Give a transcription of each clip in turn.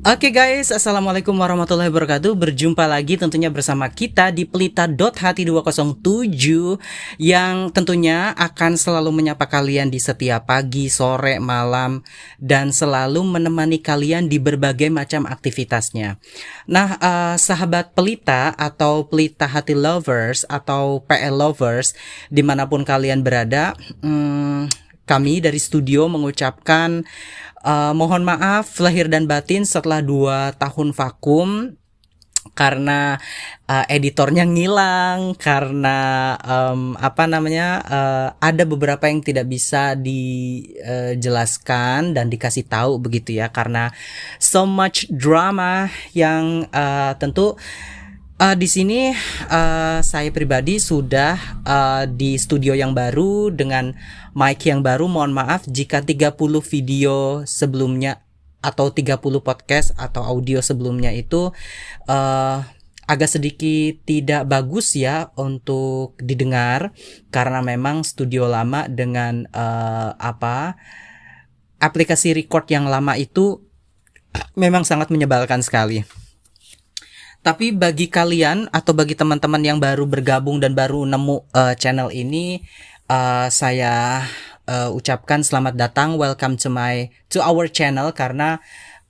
Oke guys, Assalamualaikum warahmatullahi wabarakatuh. Berjumpa lagi tentunya bersama kita di Pelita.Hati 207 yang tentunya akan selalu menyapa kalian di setiap pagi, sore, malam, dan selalu menemani kalian di berbagai macam aktivitasnya. Nah, sahabat Pelita atau Pelita Hati Lovers atau PL Lovers dimanapun kalian berada, kami dari studio mengucapkan mohon maaf lahir dan batin setelah 2 tahun vakum karena editornya ngilang, karena ada beberapa yang tidak bisa dijelaskan dan dikasih tahu begitu ya, karena so much drama yang tentu di sini saya pribadi sudah di studio yang baru dengan mic yang baru. Mohon maaf jika 30 video sebelumnya atau 30 podcast atau audio sebelumnya itu agak sedikit tidak bagus ya untuk didengar, karena memang studio lama dengan aplikasi record yang lama itu memang sangat menyebalkan sekali. Tapi bagi kalian atau bagi teman-teman yang baru bergabung dan baru nemu channel ini, saya ucapkan selamat datang, welcome to our channel, karena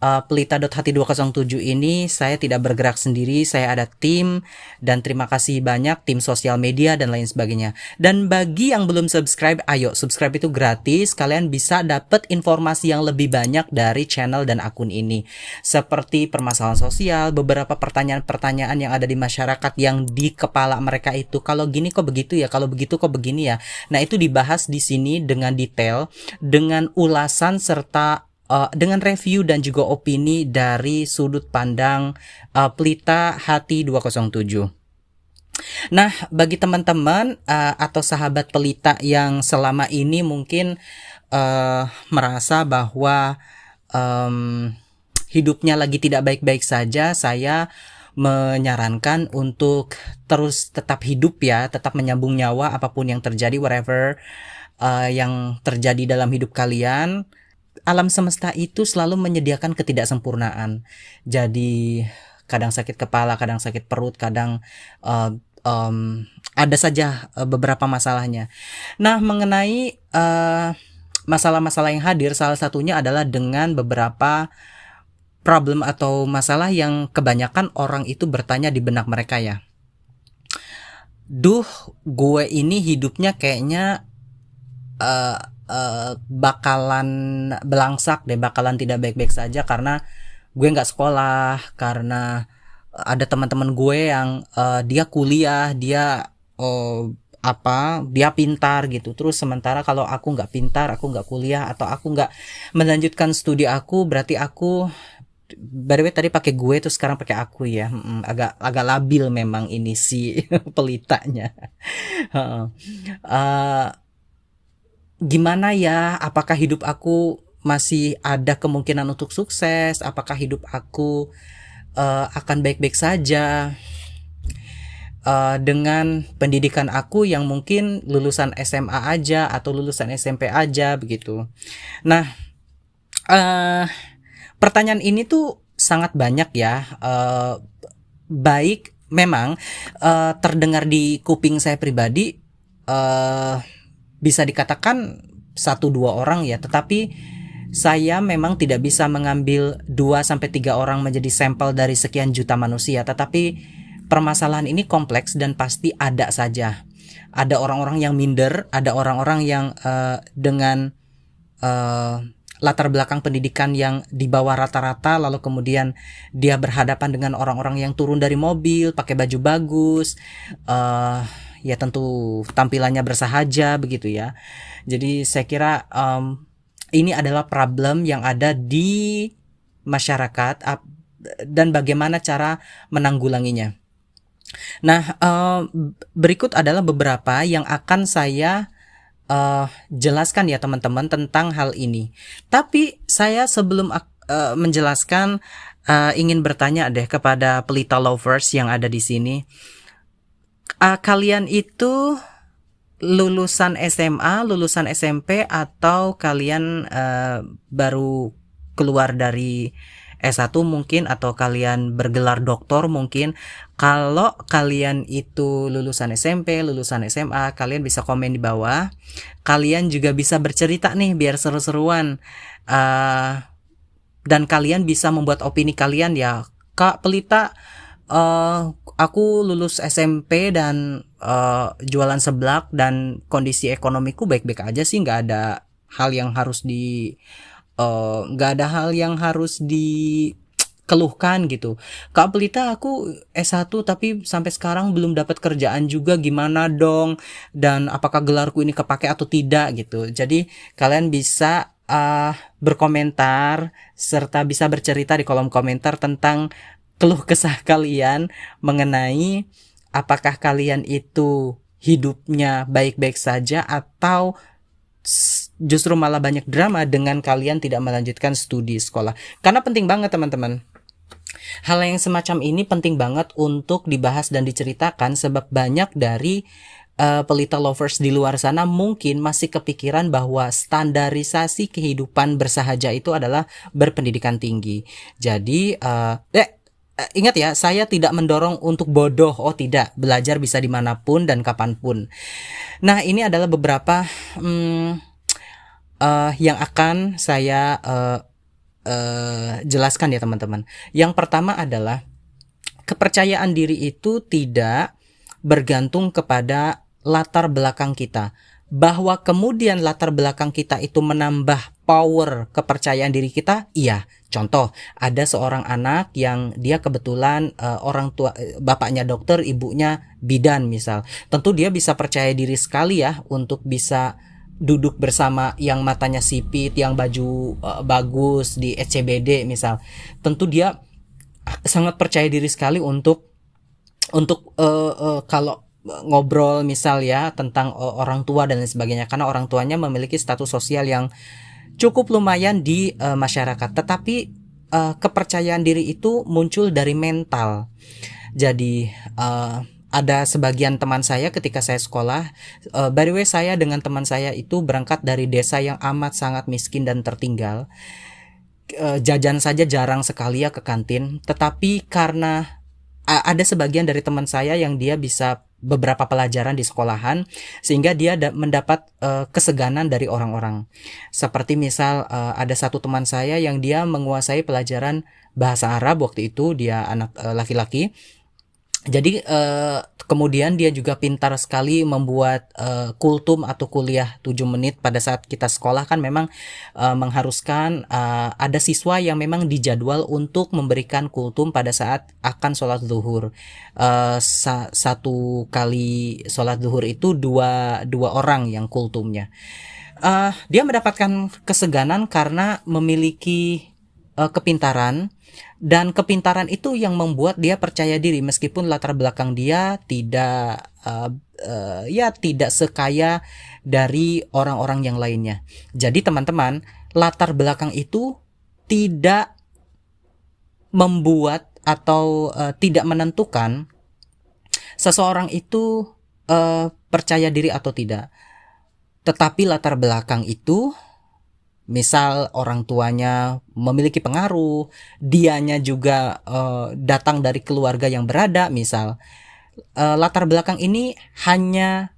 Pelita.Hati 207 ini saya tidak bergerak sendiri, saya ada tim, dan terima kasih banyak tim sosial media dan lain sebagainya. Dan bagi yang belum subscribe, ayo subscribe, itu gratis, kalian bisa dapat informasi yang lebih banyak dari channel dan akun ini, seperti permasalahan sosial, beberapa pertanyaan-pertanyaan yang ada di masyarakat yang di kepala mereka itu, kalau gini kok begitu ya, kalau begitu kok begini ya. Nah, itu dibahas di sini dengan detail, dengan ulasan serta dengan review dan juga opini dari sudut pandang Pelita Hati 207. Nah, bagi teman-teman atau sahabat Pelita yang selama ini mungkin merasa bahwa hidupnya lagi tidak baik-baik saja, saya menyarankan untuk terus tetap hidup ya, tetap menyambung nyawa apapun yang terjadi, whatever yang terjadi dalam hidup kalian. Alam semesta itu selalu menyediakan ketidaksempurnaan. Jadi kadang sakit kepala, kadang sakit perut, kadang ada saja beberapa masalahnya. Nah, mengenai masalah-masalah yang hadir, salah satunya adalah dengan beberapa problem atau masalah yang kebanyakan orang itu bertanya di benak mereka ya. Duh, gue ini hidupnya kayaknya bakalan belangsak deh, bakalan tidak baik-baik saja karena gue nggak sekolah, karena ada teman-teman gue yang dia kuliah, dia dia pintar gitu, terus sementara kalau aku nggak pintar, aku nggak kuliah, atau aku nggak melanjutkan studi aku, berarti aku, by the way tadi pakai gue terus sekarang pakai aku ya, agak labil memang ini si pelitanya. Gimana ya, apakah hidup aku masih ada kemungkinan untuk sukses, apakah hidup aku akan baik-baik saja dengan pendidikan aku yang mungkin lulusan SMA aja atau lulusan SMP aja begitu. Nah, pertanyaan ini tuh sangat banyak ya, baik memang terdengar di kuping saya pribadi, bisa dikatakan 1-2 orang ya, tetapi saya memang tidak bisa mengambil 2-3 orang menjadi sampel dari sekian juta manusia, tetapi permasalahan ini kompleks dan pasti ada saja. Ada orang-orang yang minder, ada orang-orang yang dengan latar belakang pendidikan yang di bawah rata-rata, lalu kemudian dia berhadapan dengan orang-orang yang turun dari mobil, pakai baju bagus, ya tentu tampilannya bersahaja begitu ya. Jadi saya kira ini adalah problem yang ada di masyarakat dan bagaimana cara menanggulanginya. Nah, berikut adalah beberapa yang akan saya jelaskan ya teman-teman tentang hal ini. Tapi saya sebelum menjelaskan, ingin bertanya deh kepada Pelita Lovers yang ada di sini. Kalian itu lulusan SMA, lulusan SMP, atau kalian baru keluar dari S1 mungkin, atau kalian bergelar doktor mungkin. Kalau kalian itu lulusan SMP, lulusan SMA, kalian bisa komen di bawah. Kalian juga bisa bercerita nih biar seru-seruan. Dan kalian bisa membuat opini kalian ya. Kak Pelita, aku lulus SMP dan jualan seblak dan kondisi ekonomiku baik-baik aja sih, nggak ada hal yang harus dikeluhkan gitu. Kak Pelita, aku S1 tapi sampai sekarang belum dapat kerjaan juga, gimana dong? Dan apakah gelarku ini kepake atau tidak gitu. Jadi kalian bisa berkomentar serta bisa bercerita di kolom komentar tentang keluh kesah kalian mengenai apakah kalian itu hidupnya baik-baik saja atau justru malah banyak drama dengan kalian tidak melanjutkan studi sekolah. Karena penting banget teman-teman. Hal yang semacam ini penting banget untuk dibahas dan diceritakan, sebab banyak dari pelita lovers di luar sana mungkin masih kepikiran bahwa standarisasi kehidupan bersahaja itu adalah berpendidikan tinggi. Jadi ingat ya, saya tidak mendorong untuk bodoh. Oh tidak, belajar bisa dimanapun dan kapanpun. Nah, ini adalah beberapa yang akan saya jelaskan ya teman-teman. Yang pertama adalah kepercayaan diri itu tidak bergantung kepada latar belakang kita. Bahwa kemudian latar belakang kita itu menambah power kepercayaan diri kita, iya. Contoh, ada seorang anak yang dia kebetulan orang tua, bapaknya dokter, ibunya bidan misal. Tentu dia bisa percaya diri sekali ya untuk bisa duduk bersama yang matanya sipit, yang baju bagus di SCBD misal. Tentu dia sangat percaya diri sekali untuk kalau ngobrol misal ya tentang orang tua dan lain sebagainya, karena orang tuanya memiliki status sosial yang cukup lumayan di masyarakat. Tetapi kepercayaan diri itu muncul dari mental. Jadi ada sebagian teman saya ketika saya sekolah, by the way saya dengan teman saya itu berangkat dari desa yang amat sangat miskin dan tertinggal. Jajan saja jarang sekali ya ke kantin. Tetapi karena ada sebagian dari teman saya yang dia bisa beberapa pelajaran di sekolahan, sehingga dia mendapat keseganan dari orang-orang. Seperti misal ada satu teman saya yang dia menguasai pelajaran bahasa Arab waktu itu, dia anak laki-laki. Jadi kemudian dia juga pintar sekali membuat kultum atau kuliah 7 menit. Pada saat kita sekolah kan memang mengharuskan ada siswa yang memang dijadwal untuk memberikan kultum pada saat akan sholat zuhur. Satu kali sholat zuhur itu dua orang yang kultumnya. Dia mendapatkan keseganan karena memiliki kepintaran, dan kepintaran itu yang membuat dia percaya diri meskipun latar belakang dia tidak tidak sekaya dari orang-orang yang lainnya. Jadi teman-teman, latar belakang itu tidak membuat atau tidak menentukan seseorang itu percaya diri atau tidak. Tetapi latar belakang itu, misal orang tuanya memiliki pengaruh, dianya juga datang dari keluarga yang berada, misal latar belakang ini hanya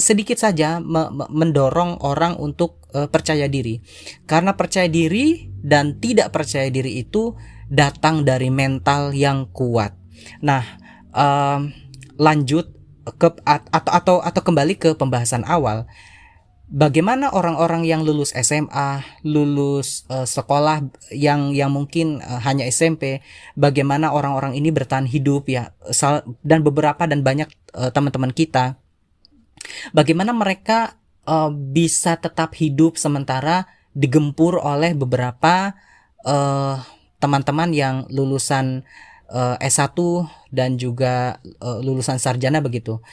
sedikit saja mendorong orang untuk percaya diri. Karena percaya diri dan tidak percaya diri itu datang dari mental yang kuat. Nah, lanjut ke atau kembali ke pembahasan awal. Bagaimana orang-orang yang lulus SMA, lulus sekolah yang mungkin hanya SMP, bagaimana orang-orang ini bertahan hidup ya, dan beberapa dan banyak teman-teman kita, bagaimana mereka bisa tetap hidup sementara digempur oleh beberapa teman-teman yang lulusan S1 dan juga lulusan sarjana begitu.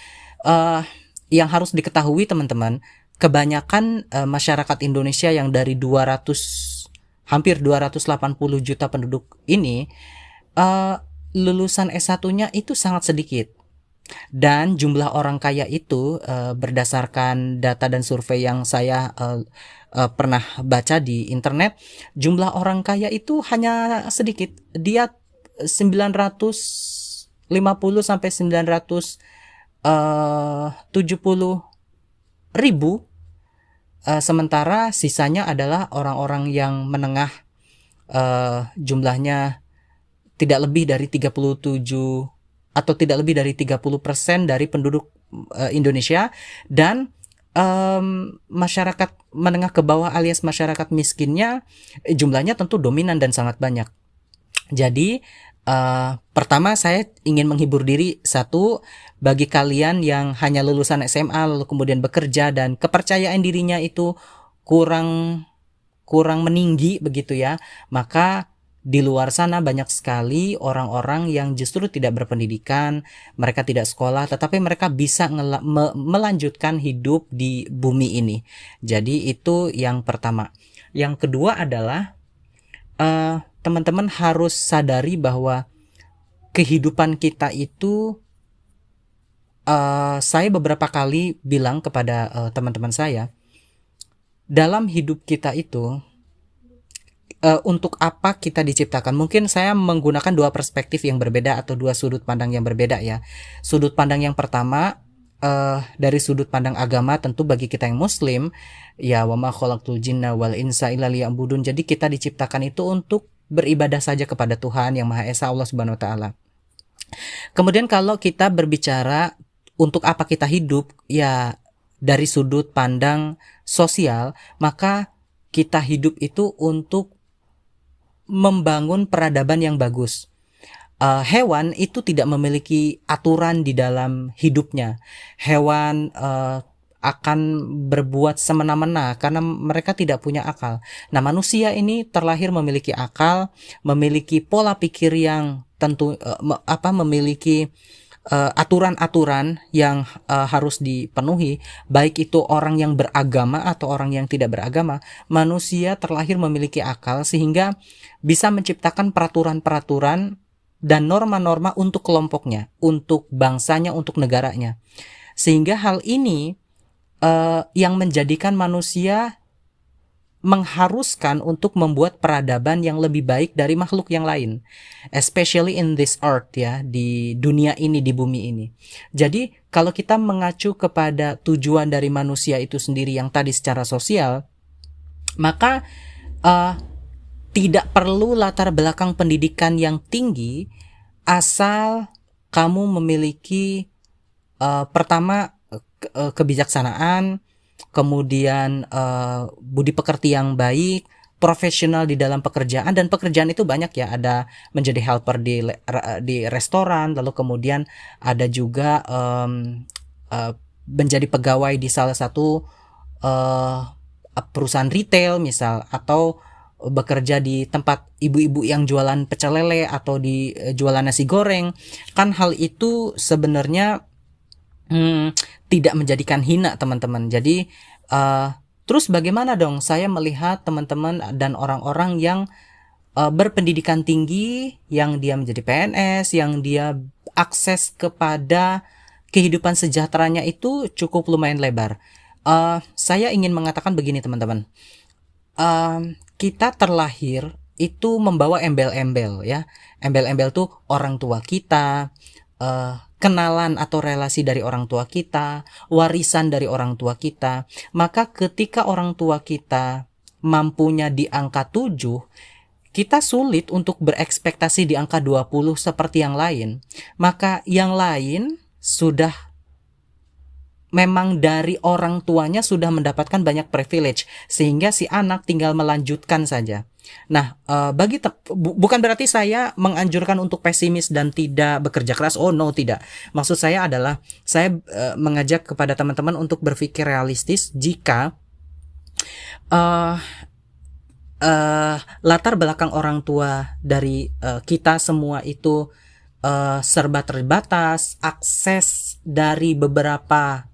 Yang harus diketahui teman-teman, kebanyakan masyarakat Indonesia yang dari hampir 280 juta penduduk ini, lulusan S1-nya itu sangat sedikit. Dan jumlah orang kaya itu berdasarkan data dan survei yang saya pernah baca di internet, jumlah orang kaya itu hanya sedikit. Dia 950 sampai 970 ribu. Sementara sisanya adalah orang-orang yang menengah, jumlahnya tidak lebih dari 37 atau tidak lebih dari 30% dari penduduk Indonesia, dan masyarakat menengah ke bawah alias masyarakat miskinnya jumlahnya tentu dominan dan sangat banyak. Jadi pertama saya ingin menghibur diri, satu, bagi kalian yang hanya lulusan SMA lalu kemudian bekerja dan kepercayaan dirinya itu kurang meninggi begitu ya, maka di luar sana banyak sekali orang-orang yang justru tidak berpendidikan, mereka tidak sekolah, tetapi mereka bisa melanjutkan hidup di bumi ini. Jadi itu yang pertama. Yang kedua adalah teman-teman harus sadari bahwa kehidupan kita itu, saya beberapa kali bilang kepada teman-teman saya, dalam hidup kita itu untuk apa kita diciptakan. Mungkin saya menggunakan dua perspektif yang berbeda atau dua sudut pandang yang berbeda ya. Sudut pandang yang pertama, dari sudut pandang agama, tentu bagi kita yang muslim, ya wa ma khalaqtul jinna wal insa illa liya'budun. Jadi kita diciptakan itu untuk beribadah saja kepada Tuhan yang Maha Esa, Allah Subhanahu wa taala. Kemudian kalau kita berbicara untuk apa kita hidup, ya dari sudut pandang sosial, maka kita hidup itu untuk membangun peradaban yang bagus. Hewan itu tidak memiliki aturan di dalam hidupnya. Hewan akan berbuat semena-mena karena mereka tidak punya akal. Nah, manusia ini terlahir memiliki akal, memiliki pola pikir yang tentu memiliki aturan-aturan yang harus dipenuhi, baik itu orang yang beragama atau orang yang tidak beragama. Manusia terlahir memiliki akal sehingga bisa menciptakan peraturan-peraturan dan norma-norma untuk kelompoknya, untuk bangsanya, untuk negaranya. Sehingga hal ini yang menjadikan manusia mengharuskan untuk membuat peradaban yang lebih baik dari makhluk yang lain, especially in this earth ya, di dunia ini, di bumi ini. Jadi kalau kita mengacu kepada tujuan dari manusia itu sendiri yang tadi secara sosial, maka tidak perlu latar belakang pendidikan yang tinggi, asal kamu memiliki pertama kebijaksanaan, kemudian budi pekerti yang baik, profesional di dalam pekerjaan. Dan pekerjaan itu banyak ya, ada menjadi helper di restoran, lalu kemudian ada juga menjadi pegawai di salah satu perusahaan retail misal, atau bekerja di tempat ibu-ibu yang jualan pecel lele atau di jualan nasi goreng. Kan hal itu sebenarnya tidak menjadikan hina teman-teman. Jadi terus bagaimana dong saya melihat teman-teman dan orang-orang yang berpendidikan tinggi, yang dia menjadi PNS, yang dia akses kepada kehidupan sejahteranya itu cukup lumayan lebar. Saya ingin mengatakan begini teman-teman, kita terlahir itu membawa embel-embel ya. Embel-embel tuh orang tua kita, kenalan atau relasi dari orang tua kita, warisan dari orang tua kita. Maka ketika orang tua kita mampunya di angka 7, kita sulit untuk berekspektasi di angka 20 seperti yang lain. Maka yang lain sudah memang dari orang tuanya sudah mendapatkan banyak privilege, sehingga si anak tinggal melanjutkan saja. Nah, bukan berarti saya menganjurkan untuk pesimis dan tidak bekerja keras. Oh no, tidak. Maksud saya adalah saya mengajak kepada teman-teman untuk berpikir realistis. Jika latar belakang orang tua dari kita semua itu serba terbatas, akses dari beberapa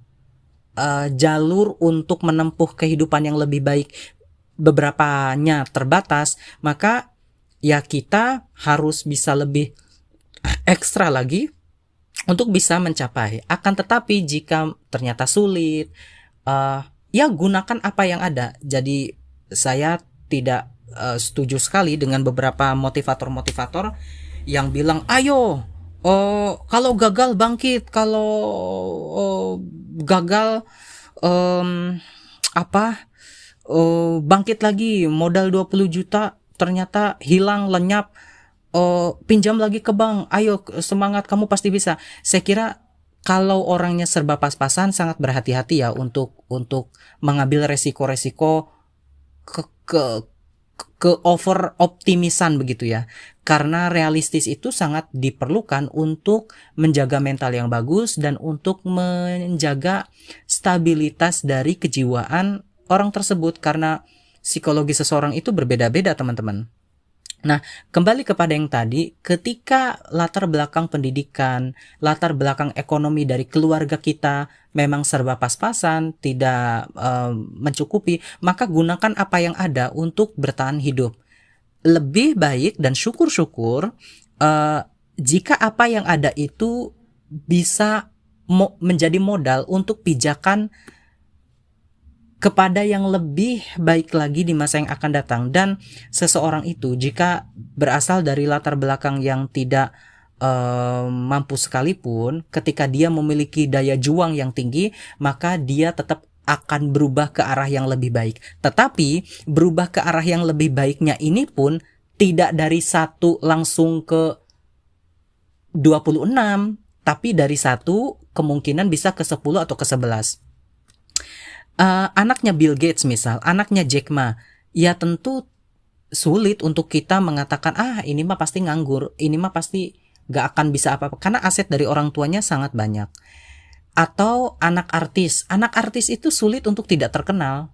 jalur untuk menempuh kehidupan yang lebih baik beberapanya terbatas, maka ya kita harus bisa lebih ekstra lagi untuk bisa mencapai. Akan tetapi jika ternyata sulit, ya gunakan apa yang ada. Jadi saya tidak setuju sekali dengan beberapa motivator-motivator yang bilang, ayo, kalau gagal bangkit, kalau gagal, em, apa, bangkit lagi, modal 20 juta ternyata hilang, lenyap, pinjam lagi ke bank, ayo semangat, kamu pasti bisa. Saya kira kalau orangnya serba pas-pasan, sangat berhati-hati ya untuk mengambil resiko-resiko ke ke ke over optimisan begitu ya. Karena realistis itu sangat diperlukan untuk menjaga mental yang bagus dan untuk menjaga stabilitas dari kejiwaan orang tersebut, karena psikologi seseorang itu berbeda-beda, teman-teman. Nah, kembali kepada yang tadi, ketika latar belakang pendidikan, latar belakang ekonomi dari keluarga kita memang serba pas-pasan, tidak mencukupi, maka gunakan apa yang ada untuk bertahan hidup. Lebih baik dan syukur-syukur jika apa yang ada itu bisa menjadi modal untuk pijakan kepada yang lebih baik lagi di masa yang akan datang. Dan seseorang itu jika berasal dari latar belakang yang tidak mampu sekalipun, ketika dia memiliki daya juang yang tinggi, maka dia tetap akan berubah ke arah yang lebih baik. Tetapi berubah ke arah yang lebih baiknya ini pun tidak dari satu langsung ke 26, tapi dari satu kemungkinan bisa ke 10 atau ke 11. Anaknya Bill Gates misal, anaknya Jack Ma, ya tentu sulit untuk kita mengatakan, ini mah pasti nganggur, ini mah pasti gak akan bisa apa-apa, karena aset dari orang tuanya sangat banyak. Atau anak artis itu sulit untuk tidak terkenal,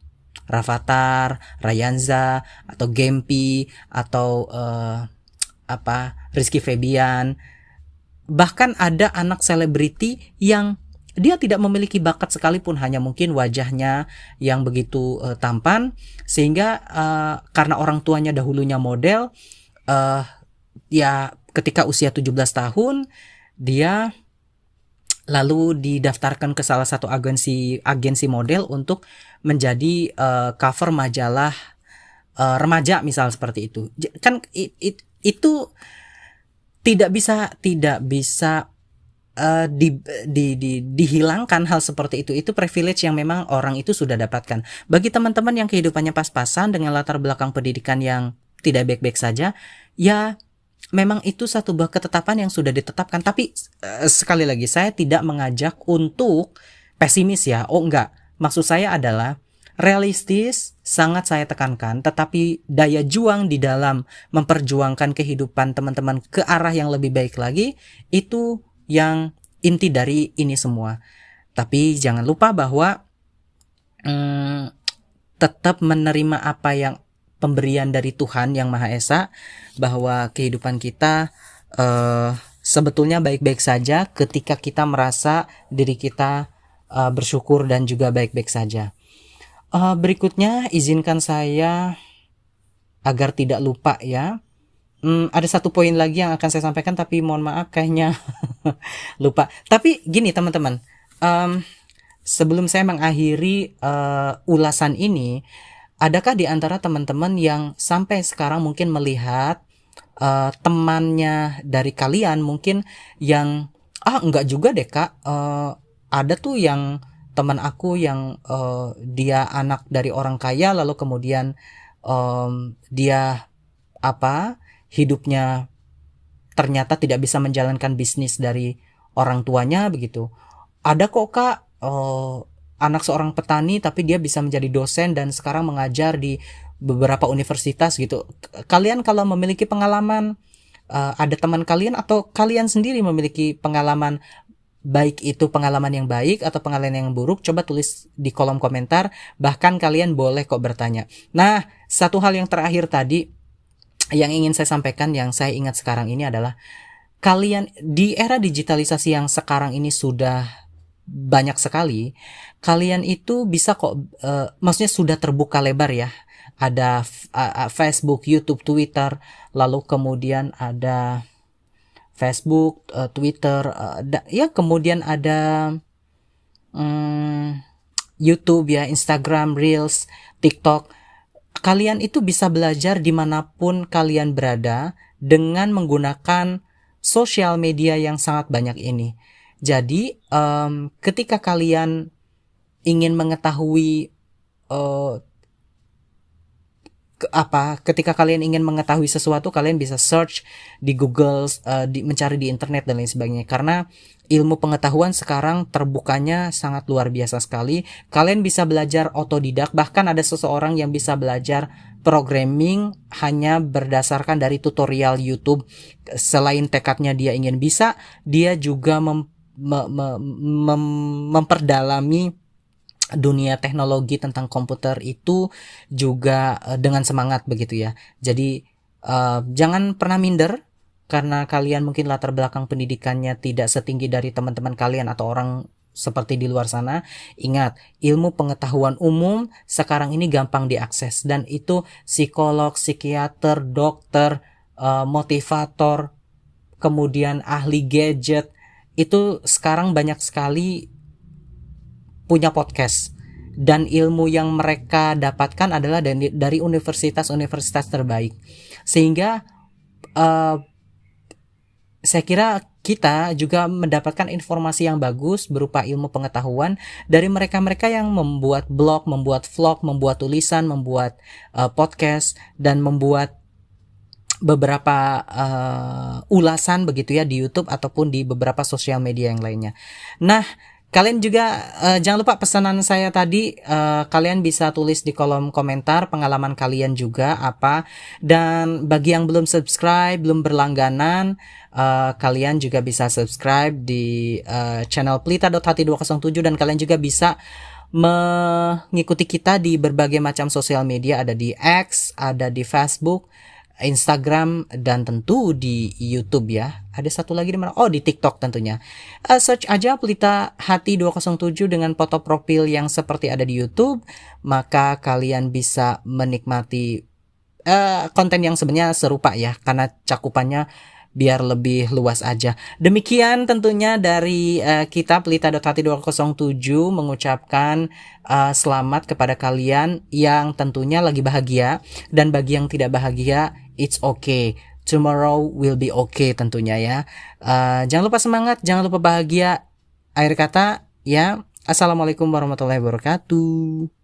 Rafathar, Rayanza, atau Gempi, atau Rizky Febian. Bahkan ada anak selebriti yang dia tidak memiliki bakat sekalipun, hanya mungkin wajahnya yang begitu tampan, sehingga karena orang tuanya dahulunya model, ya ketika usia 17 tahun dia lalu didaftarkan ke salah satu agensi model untuk menjadi cover majalah remaja misal, seperti itu. Kan itu tidak bisa dihilangkan hal seperti itu. Itu privilege yang memang orang itu sudah dapatkan. Bagi teman-teman yang kehidupannya pas-pasan dengan latar belakang pendidikan yang tidak baik-baik saja, ya memang itu satu buah ketetapan yang sudah ditetapkan. Tapi sekali lagi, saya tidak mengajak untuk pesimis ya. Enggak. Maksud saya adalah realistis, sangat saya tekankan, tetapi daya juang di dalam memperjuangkan kehidupan teman-teman ke arah yang lebih baik lagi, itu yang inti dari ini semua. Tapi jangan lupa bahwa tetap menerima apa yang pemberian dari Tuhan Yang Maha Esa, bahwa kehidupan kita sebetulnya baik-baik saja ketika kita merasa diri kita bersyukur dan juga baik-baik saja. Berikutnya izinkan saya agar tidak lupa ya. Ada satu poin lagi yang akan saya sampaikan, tapi mohon maaf kayaknya lupa. Tapi gini teman-teman, sebelum saya mengakhiri ulasan ini, adakah di antara teman-teman yang sampai sekarang mungkin melihat temannya dari kalian mungkin yang enggak juga deh kak, ada tuh yang teman aku yang dia anak dari orang kaya, lalu kemudian dia hidupnya ternyata tidak bisa menjalankan bisnis dari orang tuanya begitu. Ada kok kak anak seorang petani tapi dia bisa menjadi dosen dan sekarang mengajar di beberapa universitas gitu. Kalian kalau memiliki pengalaman, ada teman kalian atau kalian sendiri memiliki pengalaman, baik itu pengalaman yang baik atau pengalaman yang buruk, coba tulis di kolom komentar. Bahkan kalian boleh kok bertanya. Nah, satu hal yang terakhir tadi yang ingin saya sampaikan, yang saya ingat sekarang ini adalah, kalian di era digitalisasi yang sekarang ini sudah banyak sekali, kalian itu bisa kok, maksudnya sudah terbuka lebar ya. Ada Facebook, YouTube, Twitter, lalu kemudian ada Facebook, Twitter, ya kemudian ada YouTube ya, Instagram, Reels, TikTok. Kalian itu bisa belajar dimanapun kalian berada dengan menggunakan sosial media yang sangat banyak ini. Jadi ketika kalian ingin mengetahui ketika kalian ingin mengetahui sesuatu, kalian bisa search di Google, mencari di internet dan lain sebagainya. Karena ilmu pengetahuan sekarang terbukanya sangat luar biasa sekali. Kalian bisa belajar otodidak, bahkan ada seseorang yang bisa belajar programming hanya berdasarkan dari tutorial YouTube. Selain tekadnya dia ingin bisa, dia juga memperdalami dunia teknologi tentang komputer itu juga dengan semangat begitu ya. Jadi jangan pernah minder karena kalian mungkin latar belakang pendidikannya tidak setinggi dari teman-teman kalian atau orang seperti di luar sana. Ingat, ilmu pengetahuan umum sekarang ini gampang diakses, dan itu psikolog, psikiater, dokter, motivator, kemudian ahli gadget, itu sekarang banyak sekali punya podcast, dan ilmu yang mereka dapatkan adalah dari universitas-universitas terbaik. Sehingga saya kira kita juga mendapatkan informasi yang bagus berupa ilmu pengetahuan dari mereka-mereka yang membuat blog, membuat vlog, membuat tulisan, membuat podcast, dan membuat beberapa ulasan begitu ya di YouTube ataupun di beberapa sosial media yang lainnya. Nah, kalian juga jangan lupa pesanan saya tadi, kalian bisa tulis di kolom komentar pengalaman kalian juga apa. Dan bagi yang belum subscribe, belum berlangganan, kalian juga bisa subscribe di channel Pelita.hati207, dan kalian juga bisa mengikuti kita di berbagai macam sosial media, ada di X, ada di Facebook, Instagram, dan tentu di YouTube ya. Ada satu lagi di mana? Oh, di TikTok tentunya. Search aja Pelita Hati 207 dengan foto profil yang seperti ada di YouTube, maka kalian bisa menikmati konten yang sebenarnya serupa ya, karena cakupannya biar lebih luas aja. Demikian tentunya dari kita Pelita.hati 207 mengucapkan selamat kepada kalian yang tentunya lagi bahagia, dan bagi yang tidak bahagia, it's okay. Tomorrow will be okay tentunya ya. Jangan lupa semangat, jangan lupa bahagia. Akhir kata ya, assalamualaikum warahmatullahi wabarakatuh.